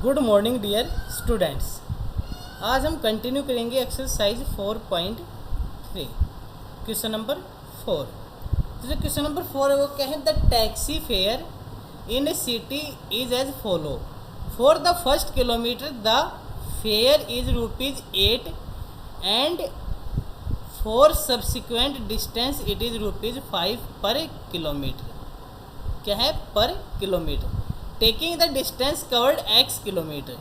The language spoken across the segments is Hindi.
Good morning dear students. आज हम कंटिन्यू करेंगे एक्सरसाइज 4.3 क्वेश्चन नंबर 4। तो जो क्वेश्चन नंबर 4 है वो क्या है, the taxi fare in a city is as follow. For the first kilometre the fare is ₹8 and for subsequent distance it is ₹5 per kilometre. क्या है, per kilometre. Taking the distance covered x kilometre,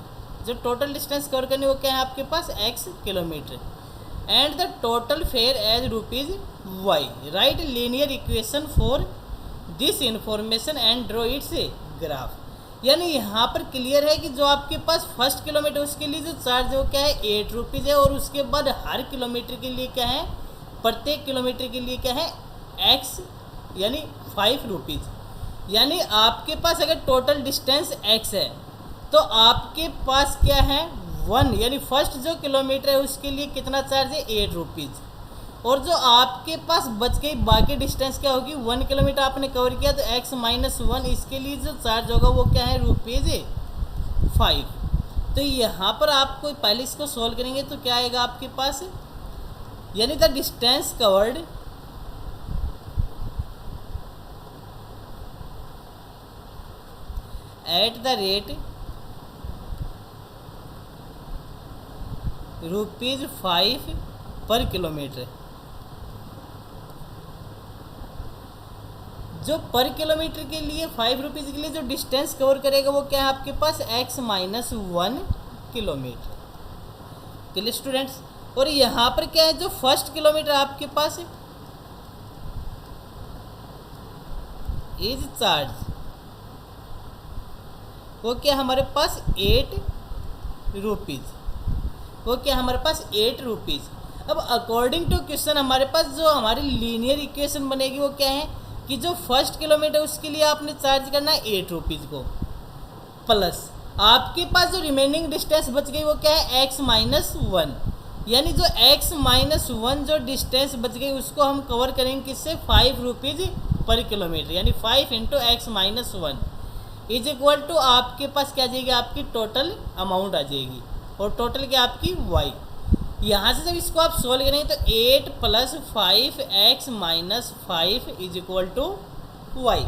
जो टोटल डिस्टेंस कवर करनी वो क्या है आपके पास x kilometre. And the total fare as ₹y। Write linear equation for this information and draw its graph. यानी यहाँ पर क्लियर है कि जो आपके पास फर्स्ट किलोमीटर उसके लिए जो चार्ज है वो क्या है ₹8 है, और उसके बाद हर किलोमीटर के लिए क्या है, प्रत्येक किलोमीटर के लिए क्या है x यानी ₹5। यानी आपके पास अगर टोटल डिस्टेंस x है तो आपके पास क्या है 1, यानी फर्स्ट जो किलोमीटर है उसके लिए कितना चार्ज है ₹8। और जो आपके पास बच गई बाकी डिस्टेंस क्या होगी, 1 किलोमीटर आपने कवर किया तो x-1 इसके लिए जो चार्ज होगा वो क्या है ₹5। तो यहाँ पर आपको पहले इसको सॉल्व करेंगे तो क्या आएगा आपके पास, यानी the distance covered at the rate ₹5 per kilometre. जो पर किलोमीटर के लिए ₹5 के लिए जो डिस्टेंस कवर करेगा वो क्या है आपके पास x-1 किलोमीटर। चलिए स्टूडेंट्स, और यहाँ पर क्या है, जो फर्स्ट किलोमीटर आपके पास इज चार्ज वो क्या हमारे पास ₹8, वो क्या हमारे पास ₹8। अब अकॉर्डिंग टू क्वेश्चन हमारे पास जो हमारी लीनियर इक्वेशन बनेगी वो क्या है कि जो फर्स्ट किलोमीटर उसके लिए आपने चार्ज करना है ₹8 को, प्लस आपके पास जो रिमेनिंग डिस्टेंस बच गई वो क्या है x-1। यानी जो x-1 जो डिस्टेंस बच गई उसको हम कवर करेंगे किससे, ₹5 पर किलोमीटर। यानी 5 × x-1 इज इक्वल टू आपके पास क्या आ जाएगी, आपकी टोटल अमाउंट आ जाएगी, और टोटल क्या आपकी y। यहाँ से जब इसको आप सोल्व करेंगे तो 8 + 5x-5 is equal to y।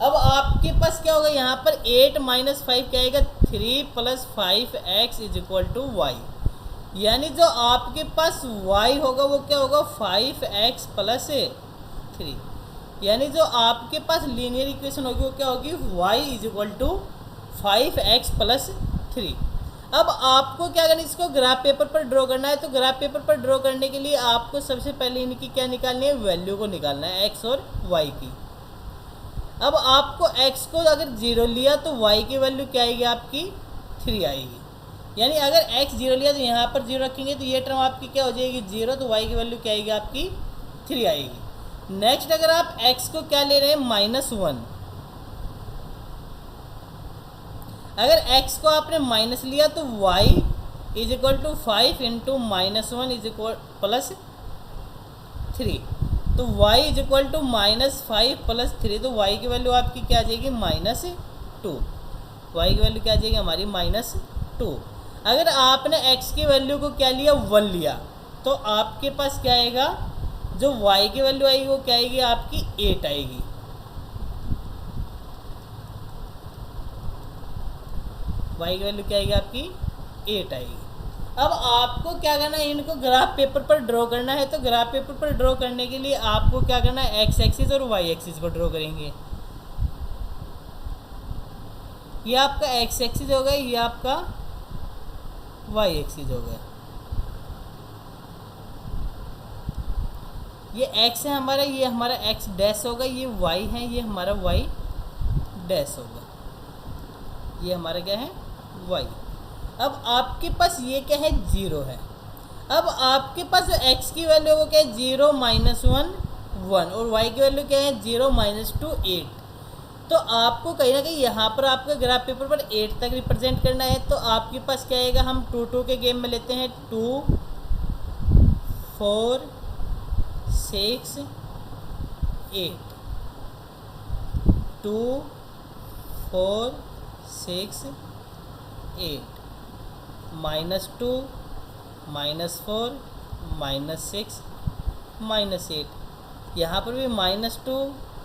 अब आपके पास क्या होगा, यहाँ पर 8 - 5 क्या आएगा, 3 + 5x is equal to y। यानी जो आपके पास y होगा वो क्या होगा 5x + 3। यानी जो आपके पास लीनियर इक्वेशन होगी वो क्या होगी, y is equal to 5x + 3। अब आपको क्या करना है, इसको ग्राफ पेपर पर ड्रॉ करना है। तो ग्राफ पेपर पर ड्रॉ करने के लिए आपको सबसे पहले इनकी क्या निकालनी है, वैल्यू को निकालना है x और y की। अब आपको x को अगर 0 लिया तो y की वैल्यू क्या आएगी आपकी 3 आएगी। यानी अगर x 0 लिया तो यहाँ पर 0 रखेंगे तो ये टर्म आपकी क्या हो जाएगी 0, तो y की वैल्यू क्या आएगी आपकी 3 आएगी। नेक्स्ट अगर आप x को क्या ले रहे हैं -1, अगर x को आपने माइनस लिया तो y is equal to 5 × -1 is equal + 3। तो y इज इक्वल टू -5 + 3, तो y की वैल्यू आपकी क्या आ जाएगी -2। y की वैल्यू क्या आ जाएगी हमारी -2। अगर आपने x की वैल्यू को क्या लिया 1 लिया तो आपके पास क्या आएगा, जो y की वैल्यू आएगी वो क्या आएगी आपकी 8 आएगी। y की वैल्यू क्या आएगी आपकी 8 आएगी। अब आपको क्या करना है, इनको ग्राफ पेपर पर ड्रॉ करना है। तो ग्राफ पेपर पर ड्रॉ करने के लिए आपको क्या करना है, x एक्सिस और y एक्सिस को ड्रॉ करेंगे। ये आपका x एक्सिस हो गया, ये आपका y एक्सिस हो गया। ये x है हमारा, ये हमारा x डैश होगा, ये y है, ये हमारा y डैश होगा, ये हमारा क्या है y। अब आपके पास ये क्या है 0 है। अब आपके पास जो x की वैल्यू वो क्या है 0 - 1 1, और y की वैल्यू क्या है 0 - 2 8। तो आपको कहीं ना कहीं यहाँ पर आपका ग्राफ पेपर पर 8 तक रिप्रेजेंट करना है। तो आपके पास क्या आएगा, हम 2 के गेम में लेते हैं 2 4 6 8 2 4 6 8, -2, -4, -6, -8, यहाँ पर भी -2,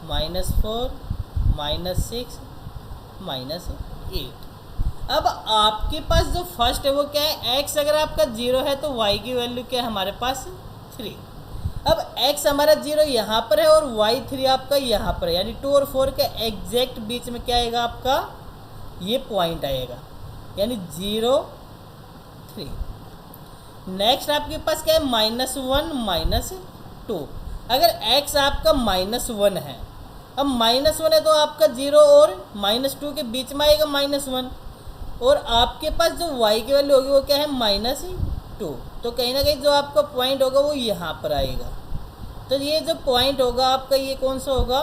-4, -6, -8। अब आपके पास जो फर्स्ट है वो क्या है, x अगर आपका 0 है तो y की वैल्यू क्या है हमारे पास 3। अब x हमारा 0 यहाँ पर है और y 3 आपका यहाँ पर है, यानी 2 और 4 के एग्जैक्ट बीच में क्या आएगा आपका, ये पॉइंट आएगा, यानी 0, 3। नेक्स्ट आपके पास क्या है, -1, -2। अगर x आपका -1 है, अब -1 है तो आपका 0 और -2 के बीच में आएगा -1, और आपके पास जो y की वैल्यू होगी वो क्या है, -2। तो कहीं ना कहीं जो आपका पॉइंट होगा वो यहाँ पर आएगा। तो ये जो पॉइंट होगा आपका ये कौन सा होगा,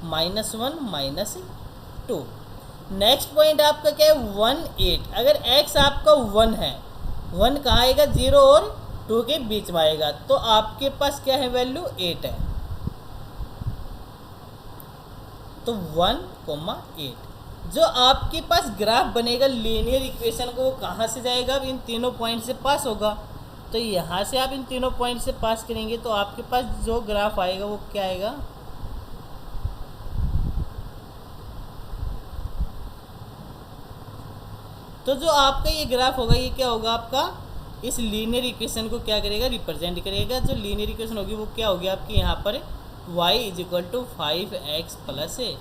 -1, -2। नेक्स्ट पॉइंट आपका क्या है, 1, 8। अगर x आपका 1 है, 1 कहाँ आएगा, 0 और 2 के बीच में आएगा, तो आपके पास क्या है, वैल्यू 8 है। तो 1, 8 जो आपके पास ग्राफ बनेगा लीनियर इक्वेशन को, वो कहाँ से जाएगा, इन तीनों पॉइंट से पास होगा। तो यहाँ से आप इन तीनों पॉइंट से पास करेंगे तो आपके पास जो ग्राफ आएगा वो क्या आएगा, तो जो आपका ये ग्राफ होगा ये क्या होगा आपका, इस लीनियर इक्वेशन को क्या करेगा, रिप्रेजेंट करेगा। जो लीनियर इक्वेशन होगी वो क्या होगी आपकी, यहाँ पर y = 5x + 3,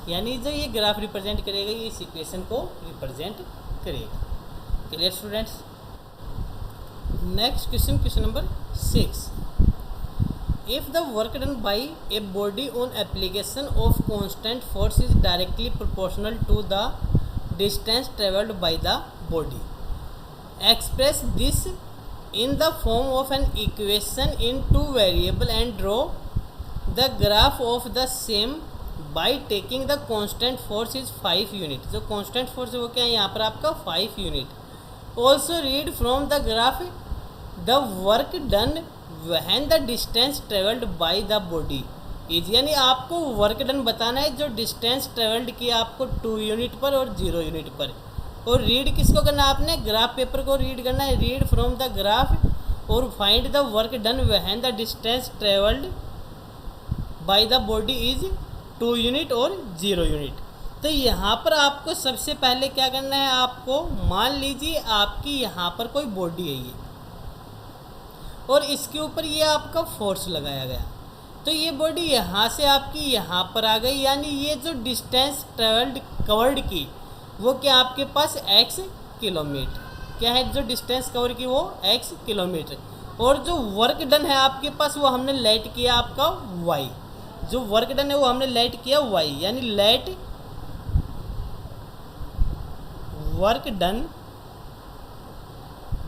यानी जो ये ग्राफ रिप्रेजेंट करेगा ये इस इक्वेशन को रिप्रेजेंट करेगा। Clear students. Next question, question number 6। If the work done by a body on application of constant force is directly proportional to the distance travelled by the body, express this in the form of an equation in two variable and draw the graph of the same by taking the constant force is 5 unit। जो constant force है वो क्या है यहाँ पर आपका 5 unit। also read from the graph the work done when the distance traveled by the body is, यानी आपको वर्क डन बताना है जो डिस्टेंस ट्रेवल्ड किया आपको 2 यूनिट पर और 0 यूनिट पर। और रीड किसको करना है आपने, ग्राफ पेपर को रीड करना है। रीड फ्रॉम द ग्राफ और find the work done when the distance travelled by the body is 2 unit और 0 यूनिट। तो यहाँ पर आपको सबसे पहले क्या करना है, आपको मान लीजिए आपकी यहाँ पर कोई बॉडी है ये, और इसके ऊपर ये आपका फोर्स लगाया गया, तो ये बॉडी यहाँ से आपकी यहाँ पर आ गई, यानी ये जो डिस्टेंस ट्रेवल्ड कवर्ड की वो क्या आपके पास x किलोमीटर, क्या है जो डिस्टेंस कवर की वो x किलोमीटर, और जो वर्क डन है आपके पास वो हमने लेट किया आपका y, जो वर्क डन है वो हमने लेट किया y, यानी let work done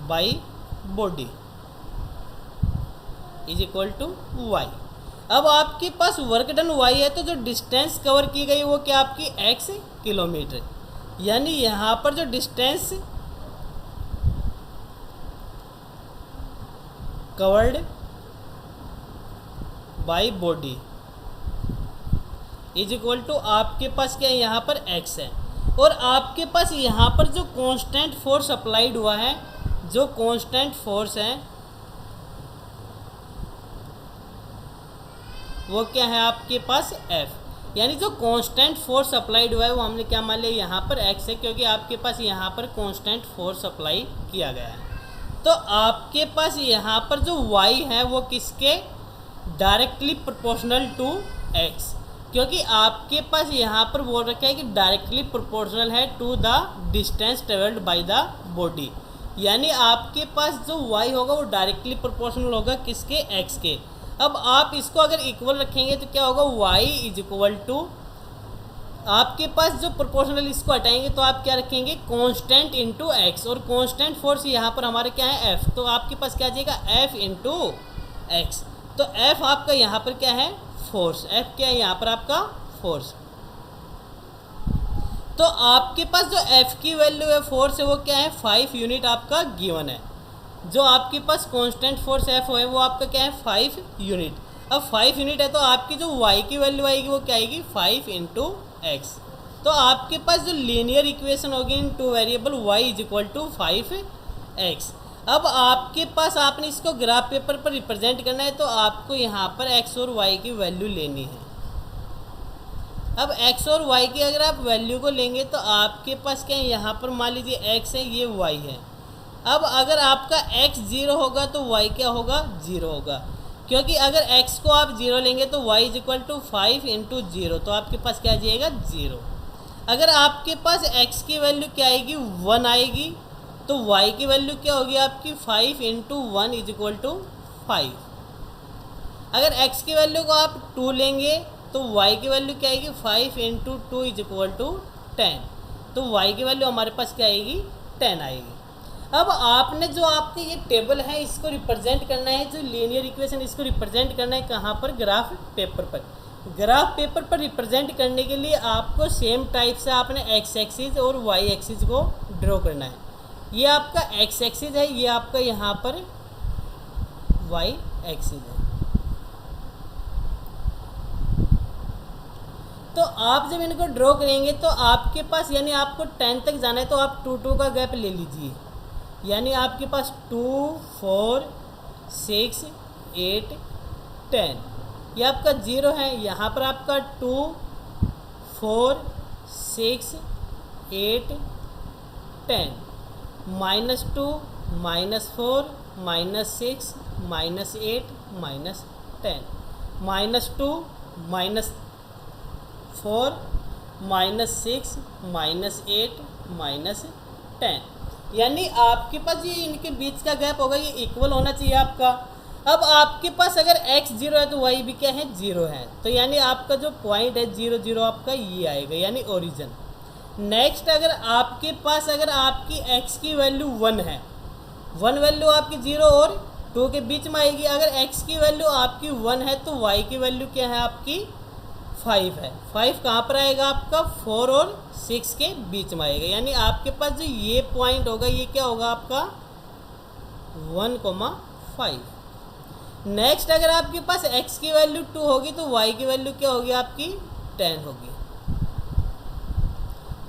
by body is equal to y। अब आपके पास वर्क डन y है, तो जो डिस्टेंस कवर की गई वो क्या आपकी x किलोमीटर, यानी यहाँ पर जो distance covered by body is equal to आपके पास क्या है यहाँ पर x है, और आपके पास यहाँ पर जो कांस्टेंट फोर्स अप्लाइड हुआ है, जो कांस्टेंट फोर्स है वो क्या है आपके पास F, यानी जो कांस्टेंट फोर्स अप्लाइड हुआ है वो हमने क्या मान लिया यहाँ पर x है, क्योंकि आपके पास यहाँ पर कांस्टेंट फोर्स अप्लाई किया गया है। तो आपके पास यहाँ पर जो y है वो किसके डायरेक्टली प्रोपोर्शनल टू x, क्योंकि आपके पास यहाँ पर बोल रखा है कि डायरेक्टली प्रोपोर्शनल है to the distance travelled by the body, यानी आपके पास जो y होगा वो डायरेक्टली प्रोपोर्शनल होगा किसके, x के। अब आप इसको अगर इक्वल रखेंगे तो क्या होगा, y इज इक्वल टू आपके पास जो प्रोपोर्शनल इसको हटाएंगे तो आप क्या रखेंगे, कांस्टेंट इनटू x, और कांस्टेंट फोर्स यहाँ पर हमारे क्या है F, तो आपके पास क्या आ जाएगा F इनटू x। तो F आपका यहाँ पर क्या है, फोर्स, F क्या है यहाँ पर आपका फोर्स। तो आपके पास जो F की वैल्यू है, फोर्स है, वो क्या है 5 यूनिट आपका गिवन है। जो आपके पास कांस्टेंट फोर्स F है वो आपका क्या है 5 यूनिट। अब 5 यूनिट है तो आपकी जो y की वैल्यू आएगी वो क्या आएगी 5 इंटू एक्स। तो आपके पास जो लीनियर इक्वेशन होगी in two variable y is equal to 5x। अब आपके पास आपने इसको ग्राफ पेपर पर रिप्रेजेंट करना है, तो आपको यहाँ पर x और y की वैल्यू लेनी है। अब x और y की अगर आप वैल्यू को लेंगे तो आपके पास क्या है, यहाँ पर मान लीजिए x है, ये y है। अब अगर आपका x 0 होगा तो y क्या होगा, 0 होगा, क्योंकि अगर x को आप 0 लेंगे तो y is equal to 5 into 0, तो आपके पास क्या आ जाएगा, 0। अगर आपके पास x की वैल्यू क्या आएगी, 1 आएगी, तो y की वैल्यू क्या होगी आपकी, 5 इंटू 1 इज इक्वल टू 5। अगर x की वैल्यू को आप 2 लेंगे तो y की वैल्यू क्या आएगी, 5 इंटू 2 इज इक्वल टू 10, तो y की वैल्यू हमारे पास क्या आएगी, 10 आएगी। अब आपने जो आपके ये टेबल है इसको रिप्रेजेंट करना है, जो लीनियर इक्वेशन इसको रिप्रेजेंट करना है कहाँ पर, ग्राफ पेपर पर। ग्राफ पेपर पर रिप्रेजेंट करने के लिए आपको सेम टाइप से आपने एक्स एक्सिस और वाई एक्सिस को ड्रॉ करना है। ये आपका एक्स एक्सिस है, ये आपका यहाँ पर वाई एक्सिस है। तो आप जब इनको ड्रॉ करेंगे तो आपके पास यानी आपको 10 तक जाना है, तो आप 2 का गैप ले लीजिए, यानी आपके पास 2, 4, 6, 8, 10, ये आपका 0 है। यहाँ पर आपका 2, 4, 6, 8, 10, -2, -4, -6, -8, -10, -2, -4, -6, -8, -10, यानी आपके पास ये इनके बीच का गैप होगा, ये इक्वल होना चाहिए आपका। अब आपके पास अगर x 0 है तो y भी क्या है, 0 है, तो यानी आपका जो पॉइंट है 0, 0 आपका ये आएगा, यानी ओरिजिन। नेक्स्ट अगर आपके पास अगर आपकी x की वैल्यू 1 है, 1 वैल्यू आपकी 0 और 2 के बीच में आएगी। अगर x की वैल्यू आपकी 1 है तो y की वैल्यू क्या है आपकी 5 है। 5 कहाँ पर आएगा आपका, 4 और 6 के बीच में आएगा, यानी आपके पास जो ये पॉइंट होगा ये क्या होगा आपका 1,5। नेक्स्ट अगर आपके पास x की वैल्यू 2 होगी तो y की वैल्यू क्या होगी आपकी 10 होगी,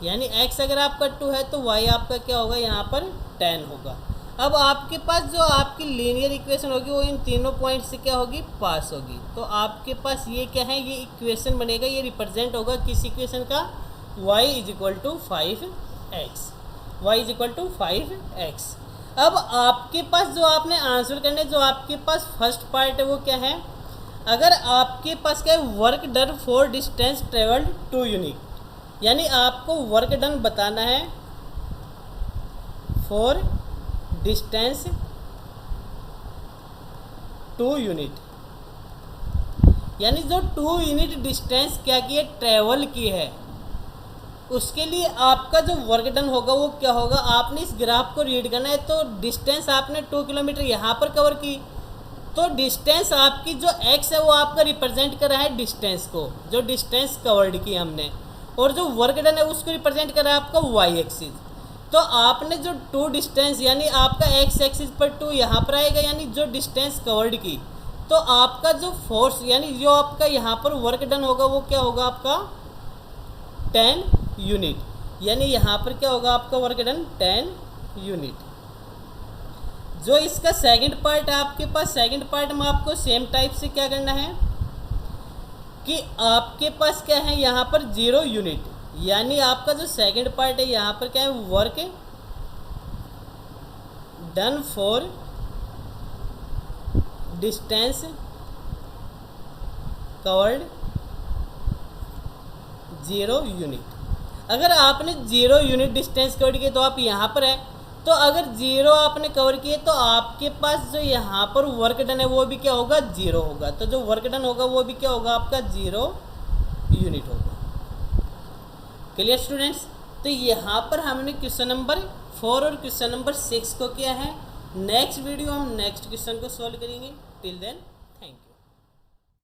यानी x अगर आपका 2 है तो y आपका क्या होगा यहाँ पर 10 होगा। अब आपके पास जो आपकी लीनियर इक्वेशन होगी वो इन तीनों पॉइंट से क्या होगी, पास होगी। तो आपके पास ये क्या है, ये इक्वेशन बनेगा, ये रिप्रेजेंट होगा किस इक्वेशन का, y is equal to 5x, y is equal to 5x। अब आपके पास जो आपने आंसर करने, जो आपके पास फर्स्ट पार्ट है वो क्या है, अगर आपके पास क्या है, work done for distance travelled 2 unit, यानी आपको वर्क डन बताना है फॉर डिस्टेंस 2 यूनिट, यानी जो 2 यूनिट डिस्टेंस क्या की है, ट्रेवल की है, उसके लिए आपका जो वर्क डन होगा वो क्या होगा, आपने इस ग्राफ को रीड करना है। तो डिस्टेंस आपने 2 किलोमीटर यहाँ पर कवर की, तो डिस्टेंस आपकी जो x है वो आपका रिप्रेजेंट कर रहा है डिस्टेंस को, जो डिस्टेंस कवर्ड की हमने, और जो वर्क डन है उसको रिप्रेजेंट कर रहा है आपका y एक्सिस। तो आपने जो 2 डिस्टेंस यानी आपका x एक्सिस पर 2 यहाँ पर आएगा, यानी जो डिस्टेंस कवर्ड की, तो आपका जो फोर्स यानी जो आपका यहाँ पर वर्क डन होगा वो क्या होगा आपका 10 यूनिट, यानी यहाँ पर क्या होगा आपका वर्क डन 10 यूनिट। जो इसका सेकंड पार्ट है आपके पास, सेकंड पार्ट में आपको सेम टाइप से क्या करना है कि आपके पास क्या है यहाँ पर 0 यूनिट, यानी आपका जो सेकंड पार्ट है यहाँ पर क्या है, work done for distance covered 0 unit. अगर आपने 0 यूनिट डिस्टेंस कवर किए तो आप यहाँ पर है, तो अगर 0 आपने कवर किए तो आपके पास जो यहाँ पर वर्क डन है वो भी क्या होगा 0 होगा, तो जो वर्क डन होगा वो भी क्या होगा आपका 0 यूनिट होगा। क्लियर स्टूडेंट्स, तो यहाँ पर हमने क्वेश्चन नंबर 4 और क्वेश्चन नंबर 6 को किया है। नेक्स्ट वीडियो हम नेक्स्ट क्वेश्चन को सॉल्व करेंगे। Till then